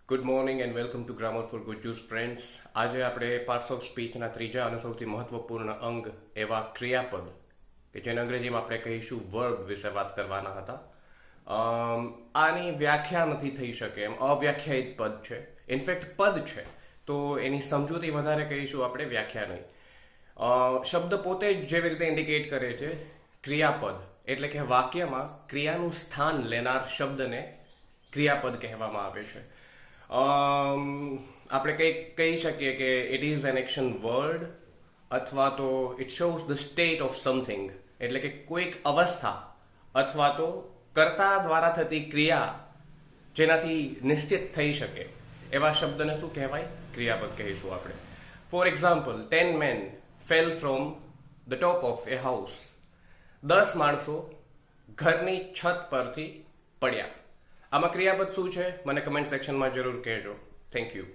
Good morning and welcome to grammar for good juice friends. આજે આપણે parts of સ્પીચના ત્રીજા અને સૌથી મહત્વપૂર્ણ અંગ એવા ક્રિયાપદ કે જેને અંગ્રેજીમાં આપણે કહીશું વર્બ વિશે વાત કરવાના હતા. આની વ્યાખ્યા નથી થઈ શકે એમ, અવ્યાખ્યાયિત પદ છે. ઇનફેક્ટ પદ છે તો એની સમજૂતી વધારે કહીશું આપણે, વ્યાખ્યા નહીં. શબ્દ પોતે જ જેવી રીતે ઇન્ડિકેટ કરે છે, ક્રિયાપદ એટલે કે વાક્યમાં ક્રિયાનું સ્થાન લેનાર શબ્દને ક્રિયાપદ કહેવામાં આવે છે. આપણે કંઈક કહી શકીએ કે it is an action word, અથવા તો it shows the state of something, એટલે કે કોઈક અવસ્થા અથવા તો કર્તા દ્વારા થતી ક્રિયા જેનાથી નિશ્ચિત થઈ શકે એવા શબ્દને શું કહેવાય? ક્રિયાપદ કહીશું આપણે. For example, 10 men fell from the top of a house. 10 માણસો ઘરની છત પરથી પડ્યા. આમાં ક્રિયાપદ શું છે મને કમેન્ટ સેક્શનમાં જરૂર કહેજો. Thank you.